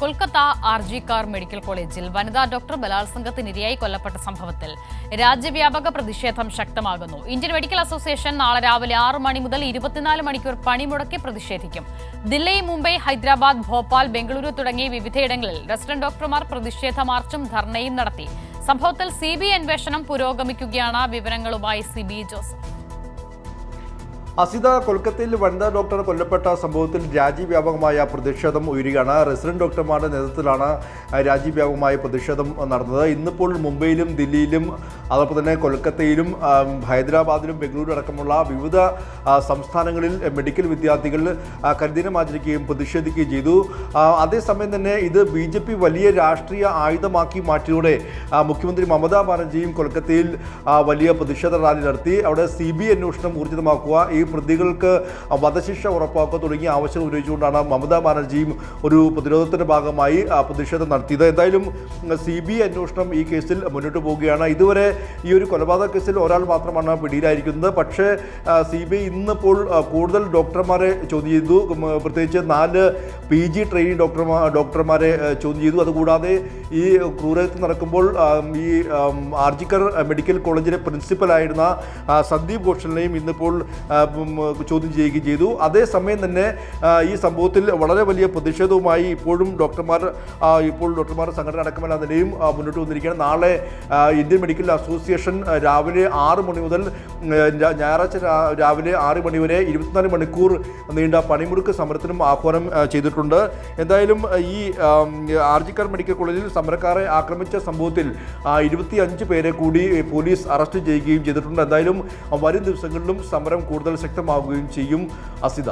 Kolkata RJ car medical കോളേജിൽ വനിതാ doctor ബലാത്സംഗത്തിനിരയായി കൊല്ലപ്പെട്ട സംഭവത്തിൽ രാജ്യവ്യാപക പ്രതിഷേധം ശക്തമാകുന്നു. ഇന്ത്യൻ മെഡിക്കൽ അസോസിയേഷൻ നാളെ രാവിലെ 6 മണി മുതൽ 24 മണിക്കൂർ പണിമുടക്കി പ്രതിഷേധിക്കും. ദില്ലി, മുംബൈ, ഹൈദരാബാദ്, ഭോപ്പാൽ, ബംഗളൂരു തുടങ്ങിയ വിവിധയിടങ്ങളിൽ റെസിഡന്റ് ഡോക്ടർമാർ പ്രതിഷേധ മാർച്ചും ധർണയും നടത്തി. സംഭവത്തിൽ CBI അന്വേഷണം പുരോഗമിക്കുകയാണ്. വിവരങ്ങളുമായി സിബി ജോസഫ്. അസിത, കൊൽക്കത്തയിൽ വനിതാ ഡോക്ടർ കൊല്ലപ്പെട്ട സംഭവത്തിൽ രാജ്യവ്യാപകമായ പ്രതിഷേധം ഉയരുകയാണ്. റെസിഡന്റ് ഡോക്ടർമാരുടെ നേതൃത്വത്തിലാണ് രാജ്യവ്യാപകമായ പ്രതിഷേധം നടന്നത്. ഇന്നിപ്പോൾ മുംബൈയിലും ദില്ലിയിലും അതോടൊപ്പം തന്നെ കൊൽക്കത്തയിലും ഹൈദരാബാദിലും ബംഗളൂരു അടക്കമുള്ള വിവിധ സംസ്ഥാനങ്ങളിൽ മെഡിക്കൽ വിദ്യാർത്ഥികൾ കരിദിനം ആചരിക്കുകയും പ്രതിഷേധിക്കുകയും ചെയ്തു. അതേസമയം തന്നെ ഇത് BJP വലിയ രാഷ്ട്രീയ ആയുധമാക്കി മാറ്റിയതോടെ മുഖ്യമന്ത്രി മമതാ ബാനർജിയും കൊൽക്കത്തയിൽ വലിയ പ്രതിഷേധ റാലി നടത്തി. അവിടെ CBI അന്വേഷണം ഊർജിതമാക്കുക, ഈ പ്രതികൾക്ക് വധശിക്ഷ ഉറപ്പാക്കുക തുടങ്ങിയ ആവശ്യം ഉന്നയിച്ചുകൊണ്ടാണ് മമതാ ബാനർജിയും ഒരു പ്രതിരോധത്തിന്റെ ഭാഗമായി പ്രതിഷേധം നടത്തിയത്. എന്തായാലും CBI അന്വേഷണം ഈ കേസിൽ മുന്നോട്ട് പോവുകയാണ്. ഇതുവരെ ഈ ഒരു കൊലപാതക കേസിൽ ഒരാൾ മാത്രമാണ് പിടിയിലായിരിക്കുന്നത്. പക്ഷേ CBI ഇന്നിപ്പോൾ കൂടുതൽ ഡോക്ടർമാരെ ചോദ്യം ചെയ്തു. പ്രത്യേകിച്ച് 4 PG ട്രെയിനി ഡോക്ടർമാരെ ചോദ്യം ചെയ്തു. അതുകൂടാതെ ഈ ക്രൂരത്വം നടക്കുമ്പോൾ ഈ ആർജിക്കർ മെഡിക്കൽ കോളേജിലെ പ്രിൻസിപ്പലായിരുന്ന സന്ദീപ് ഘോഷലിനെയും ഇന്നിപ്പോൾ ചോദ്യം ചെയ്യുകയും ചെയ്തു. അതേസമയം തന്നെ ഈ സംഭവത്തിൽ വളരെ വലിയ പ്രതിഷേധവുമായി ഇപ്പോഴും ഡോക്ടർമാർ സംഘടന അടക്കമല്ല നിലയും മുന്നോട്ട് വന്നിരിക്കുകയാണ്. നാളെ ഇന്ത്യൻ മെഡിക്കൽ അസോസിയേഷൻ രാവിലെ 6 മണി മുതൽ ഞായറാഴ്ച രാവിലെ 6 മണി വരെ 24 മണിക്കൂർ നീണ്ട പണിമുടക്ക് സമരത്തിനും ആഹ്വാനം ചെയ്തിട്ടുണ്ട്. എന്തായാലും ഈ ആർജിക്കർ മെഡിക്കൽ കോളേജിൽ സമരക്കാരെ ആക്രമിച്ച സംഭവത്തിൽ 25 പേരെ കൂടി പോലീസ് അറസ്റ്റ് ചെയ്യുകയും ചെയ്തിട്ടുണ്ട്. എന്തായാലും വരും ദിവസങ്ങളിലും സമരം കൂടുതൽ ശക്തമാവുകയും ചെയ്യും. അസിത.